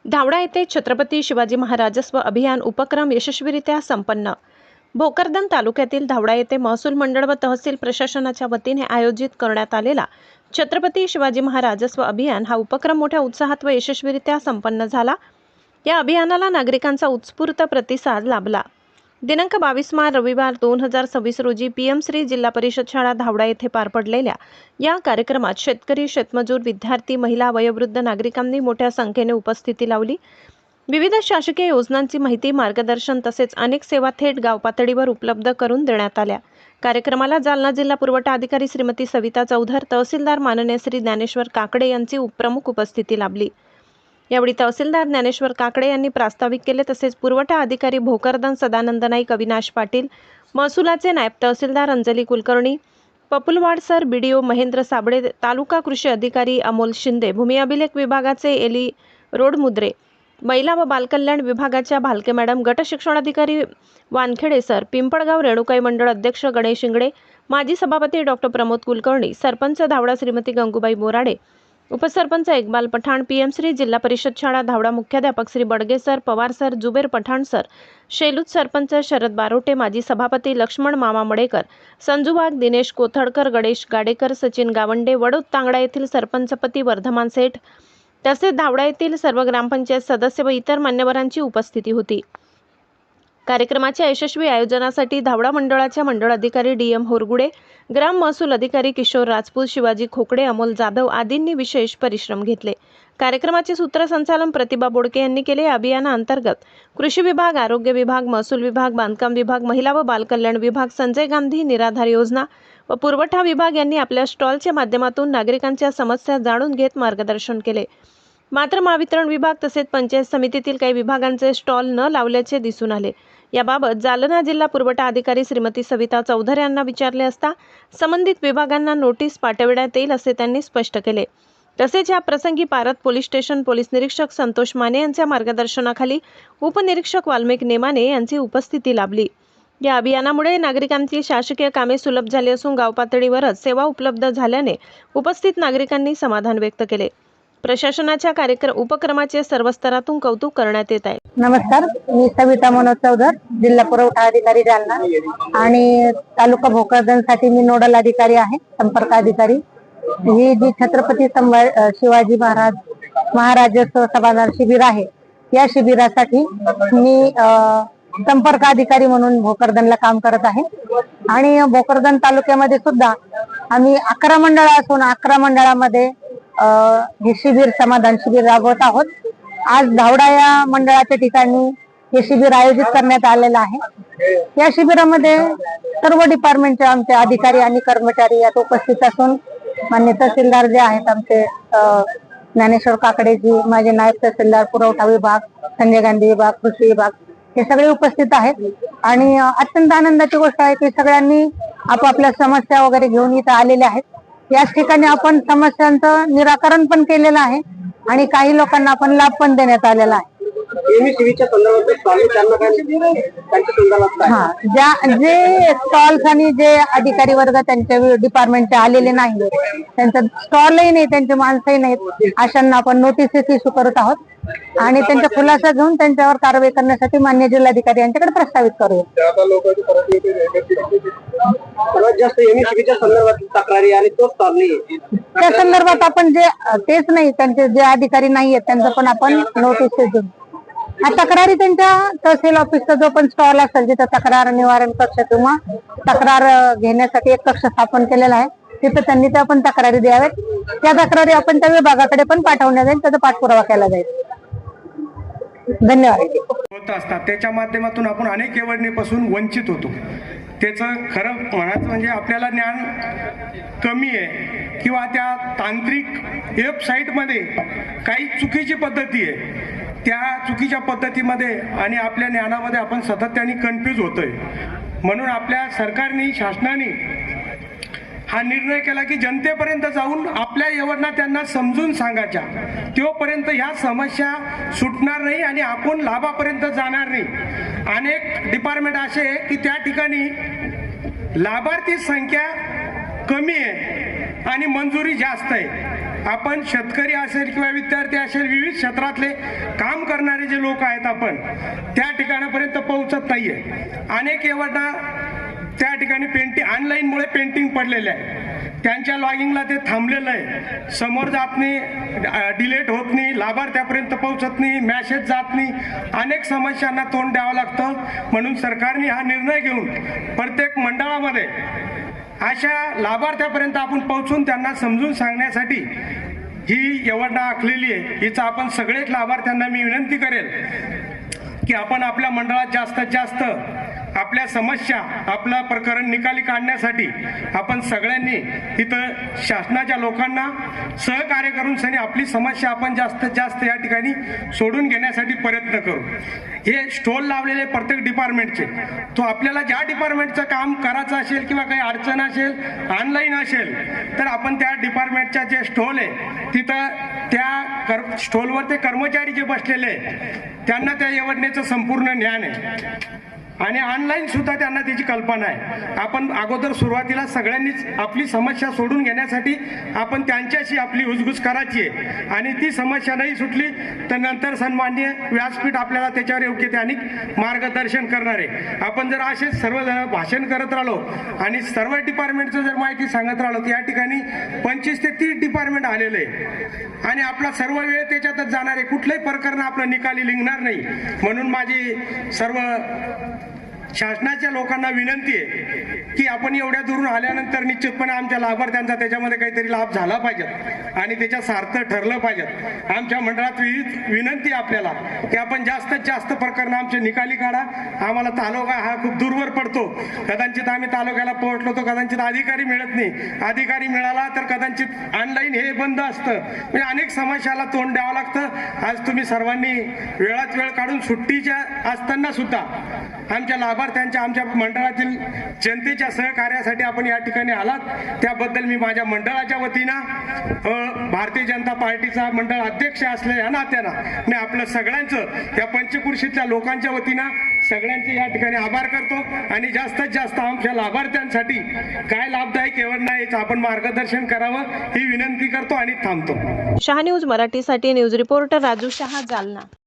धावडा येथे छत्रपती शिवाजी महाराजस्व अभियान उपक्रम यशस्वीरित्या संपन्न। भोकरदन तालुक्यातील धावडा येथे महसूल मंडळ व तहसील प्रशासनाच्या वतीने आयोजित करण्यात आलेला छत्रपती शिवाजी महाराजस्व अभियान हा उपक्रम मोठ्या उत्साहात व यशस्वीरित्या संपन्न झाला। या अभियानाला नागरिकांचा उत्स्फूर्त प्रतिसाद लाभला। दिनांक 22 मार्च रविवार 2026 रोजी पीएम श्री जिल्हा परिषद शाळा धावडा येथे पार पडलेल्या या कार्यक्रमात शेतकरी, शेतमजूर, विद्यार्थी, महिला, वयोवृद्ध नागरिकांनी मोठ्या संख्येने उपस्थिती लावली। विविध शासकीय योजनांची माहिती, मार्गदर्शन तसेच अनेक सेवा थेट गाव पातळीवर उपलब्ध करून देण्यात आल्या। कार्यक्रमाला जालना जिल्हा पुरवठा अधिकारी श्रीमती सविता चौधर, तहसीलदार माननीय श्री ज्ञानेश्वर काकडे यांची प्रमुख उपस्थिती लाभली। यावेळी तहसीलदार ज्ञानेश्वर काकडे यांनी प्रास्ताविक केले। तसेच पुरवठा अधिकारी भोकरदन सदानंद नाईक, अविनाश पाटील, महसुलाचे नायब तहसीलदार अंजली कुलकर्णी, पपुलवाड सर, बीडीओ महेंद्र साबळे, तालुका कृषी अधिकारी अमोल शिंदे, भूमी अभिलेख विभागाचे एली रोडमुद्रे, महिला व बालकल्याण विभागाच्या भालके मॅडम, गट शिक्षणाधिकारी वानखेडे सर, पिंपळगाव रेणुकाई मंडळ अध्यक्ष गणेश इंगडे, माजी सभापती डॉक्टर प्रमोद कुलकर्णी, सरपंच धावडा श्रीमती गंगूबाई बोराडे, उपसरपंच इकबाल पठाण, पीएम श्री जिल्हा परिषद शाळा धावडा मुख्याध्यापक Shri Badge sir, Pawar sir, Zuber Pathan sir, Shelut sarpanch Sharad Barote, माजी सभापती लक्ष्मण मामा मडेकर, संजू वाघ, दिनेश कोथळकर, गणेश गाडेकर, सचिन गावंडे, वडोद तांगडा येथील सरपंचपती वर्धमान सेठ तसेच धावडा येथील सर्व ग्रामपंचायत सदस्य व इतर मान्यवरांची उपस्थिती होती। कार्यक्रमाच्या यशस्वी आयोजनासाठी धावडा मंडळाच्या मंडळ अधिकारी डीएम होरगुडे, ग्राम महसूल अधिकारी किशोर राजपूत, शिवाजी खोकडे, अमोल जाधव आदींनी विशेष परिश्रम घेतले। कार्यक्रमाचे सूत्रसंचालन प्रतिभा बोडके यांनी केले। या अभियानाअंतर्गत कृषी विभाग, आरोग्य विभाग, महसूल विभाग, बांधकाम विभाग, महिला व बालकल्याण विभाग, संजय गांधी निराधार योजना व पुरवठा विभाग यांनी आपल्या स्टॉलच्या माध्यमातून नागरिकांच्या समस्या जाणून घेत मार्गदर्शन केले। मात्र महावितरण विभाग तसेच पंचायत समितीतील काही विभागांचे स्टॉल न लावल्याचे दिसून आले। याबाबत जालना जिल्हा पुरवठा अधिकारी श्रीमती सविता चौधर यांना विचारले असता संबंधित विभागांना नोटीस पाठविण्यात येईल असे त्यांनी स्पष्ट केले। तसेच या प्रसंगी पारत पोलीस स्टेशन पोलीस निरीक्षक संतोष माने यांच्या मार्गदर्शनाखाली उपनिरीक्षक वाल्मिक नेमाने यांची उपस्थिती लाभली। या अभियानामुळे नागरिकांची शासकीय कामे सुलभ झाली असून गाव पातळीवरच सेवा उपलब्ध झाल्याने उपस्थित नागरिकांनी समाधान व्यक्त केले। प्रशासनाच्या उपक्रमाचे सर्व स्तरातून कौतुक करण्यात येत आहे। नमस्कार, मी सविता मनोज चौधर, जिल्हा पुरवठा अधिकारी जालना आणि तालुका भोकरदन साठी मी नोडल अधिकारी आहे, संपर्क अधिकारी। ही जी छत्रपती शिवाजी महाराजस्व सभादार शिबिर आहे, या शिबिरासाठी मी संपर्क अधिकारी म्हणून भोकरदनला काम करत आहे। आणि भोकरदन तालुक्यामध्ये सुद्धा आम्ही 11 मंडळ असून 11 मंडळामध्ये हे शिबिर समाधान शिबिर राबवत आहोत। आज धावडा या मंडळाच्या ठिकाणी हे शिबिर आयोजित करण्यात आलेलं आहे। या शिबिरामध्ये सर्व डिपार्टमेंटचे आमचे अधिकारी आणि कर्मचारी यात उपस्थित असून मान्य तहसीलदार जे आहेत आमचे ज्ञानेश्वर काकडेजी, माझे नायब तहसीलदार, पुरवठा विभाग, संजय गांधी विभाग, कृषी विभाग हे सगळे उपस्थित आहेत। आणि अत्यंत आनंदाची गोष्ट आहे की सगळ्यांनी आपापल्या समस्या वगैरे घेऊन इथं आलेले आहेत। याच ठिकाणी आपण समस्यांचं निराकरण पण केलेलं आहे आणि काही लोकांना आपण लाभ पण देण्यात आलेला आहे। जे स्टॉल्स आणि जे अधिकारी वर्ग त्यांच्या डिपार्टमेंटचे आलेले नाही, त्यांचा स्टॉलही नाही, त्यांचे माणसंही नाहीत, अशांना आपण नोटीस इश्यू करत आहोत आणि त्यांचा खुलासा घेऊन त्यांच्यावर कारवाई करण्यासाठी मान्य जिल्हाधिकारी यांच्याकडे प्रस्तावित करूया। त्या संदर्भात आपण जे तेच नाही, त्यांचे जे अधिकारी नाहीयेत त्यांचं पण आपण नोटीस देऊ। तक्रारी त्यांच्या तहसील ऑफिसचा जो पण स्टॉल असेल जिथं तक्रार निवारण कक्ष किंवा तक्रार घेण्यासाठी एक कक्ष स्थापन केलेला आहे, तिथं त्यांनी त्या पण तक्रारी द्याव्यात। त्या तक्रारी आपण त्या विभागाकडे पण पाठवण्यात येईल, त्याचा पाठपुरावा केला जाईल। धन्यवाद। होत असतात त्याच्या माध्यमातून आपण अनेक निवडणुकीपासून वंचित होतो। त्याचं खरं म्हणायचं म्हणजे आपल्याला ज्ञान कमी आहे किंवा त्या तांत्रिक वेबसाईटमध्ये काही चुकीची पद्धती आहे, त्या चुकीच्या पद्धतीमध्ये आणि आपल्या ज्ञानामध्ये आपण सातत्याने कन्फ्यूज होतोय। म्हणून आपल्या सरकारने, शासनाने हा निर्णय केला की जनतेपर्यंत जाऊन आपल्या योजना त्यांना समजून सांगायच्या, तोपर्यंत ह्या समस्या सुटणार नाही आणि आपण लाभापर्यंत जाणार नाही। अनेक डिपार्टमेंट असे की त्या ठिकाणी लाभार्थी संख्या कमी आहे आणि मंजुरी जास्त आहे। आपण शेतकरी असेल किंवा विद्यार्थी असेल, विविध क्षेत्रातले काम करणारे जे लोक आहेत आपण त्या ठिकाणापर्यंत पोहोचत नाहीये. अनेक योजना त्या ठिकाणी ऑनलाईनमुळे पेंटिंग पडलेले आहे, त्यांच्या लॉगिंगला ते थांबलेलं आहे, समोर जात नाही, डिलीट होत नाही, लाभार्थ्यापर्यंत पोहोचत नाही, मॅसेज जात नाही, अनेक समस्यांना तोंड द्यावं लागतं. म्हणून सरकारने हा निर्णय घेऊन प्रत्येक मंडळामध्ये अशा लाभार्थ्यापर्यंत आपण पोहोचून त्यांना समजून सांगण्यासाठी ही योजना आखलेली आहे. हिचा आपण सगळेच लाभार्थ्यांना मी विनंती करेल की आपण आपल्या मंडळात जास्तीत जास्त आपल्या समस्या, आपलं प्रकरण निकाली काढण्यासाठी आपण सगळ्यांनी इथं शासनाच्या लोकांना सहकार्य करून सनी आपली समस्या आपण जास्तीत जास्त या ठिकाणी सोडून घेण्यासाठी प्रयत्न करू. हे स्टॉल लावलेले प्रत्येक डिपार्टमेंटचे, तो आपल्याला ज्या डिपार्टमेंटचं काम करायचं असेल किंवा काही अडचण असेल, ऑनलाईन असेल, तर आपण त्या डिपार्टमेंटच्या जे स्टॉल आहे तिथं त्या स्टॉलवर ते कर्मचारी जे बसलेले आहेत त्यांना त्या योजनेचं संपूर्ण ज्ञान आहे आणि ऑनलाईन सुद्धा त्यांना त्याची कल्पना आहे. आपण अगोदर सुरुवातीला सगळ्यांनीच आपली समस्या सोडून घेण्यासाठी आपण त्यांच्याशी आपली हुजगुज करायची आहे आणि ती समस्या नाही सुटली तर नंतर सन्माननीय व्यासपीठ आपल्याला त्याच्यावर योग्य त्याने मार्गदर्शन करणार आहे. आपण जर असे सर्वजण भाषण करत राहिलो आणि सर्व डिपार्टमेंटचं जर माहिती सांगत राहिलो तर या ठिकाणी 25 ते 30 डिपार्टमेंट आलेले आहे आणि आपला सर्व वेळ त्याच्यातच जाणार आहे. कुठलंही प्रकरण आपलं निकाली निघणार नाही. म्हणून माझी सर्व शासनाच्या लोकांना विनंती आहे की आपण एवढ्या दूरून आल्यानंतर निश्चितपणे आमच्या लाभार्थ्यांचा त्याच्यामध्ये काहीतरी लाभ झाला पाहिजे आणि त्याच्या सार्थ ठरलं पाहिजे. आमच्या मंडळात विनंती आपल्याला की आपण जास्तीत जास्त प्रकरण आमचे निकाली काढा. आम्हाला तालुका हा खूप दूरवर पडतो, कदाचित आम्ही तालुक्याला पोहोचलो तर कदाचित अधिकारी मिळत नाही, अधिकारी मिळाला तर कदाचित ऑनलाईन हे बंद असतं, म्हणजे अनेक समस्याला तोंड द्यावं लागतं. आज तुम्ही सर्वांनी वेळात वेळ काढून सुट्टीच्या असताना सुद्धा आमच्या लाभार्थ्यांच्या, आमच्या मंडळातील जनतेच्या सहकार्यासाठी आपण या ठिकाणी आलात, त्याबद्दल मी माझ्या मंडळाच्या वतीनं भारतीय जनता पार्टीचा मंडळ अध्यक्ष असले या नात्यानं मी आपलं सगळ्यांचं त्या पंचकृषीतल्या लोकांच्या वतीनं सगळ्यांचे या ठिकाणी आभार करतो आणि जास्तीत जास्त आमच्या लाभार्थ्यांसाठी काय लाभदायक योजना याचं आपण मार्गदर्शन करावं ही विनंती करतो आणि थांबतो. शहा न्यूज मराठीसाठी न्यूज रिपोर्टर राजू शहा, जालना.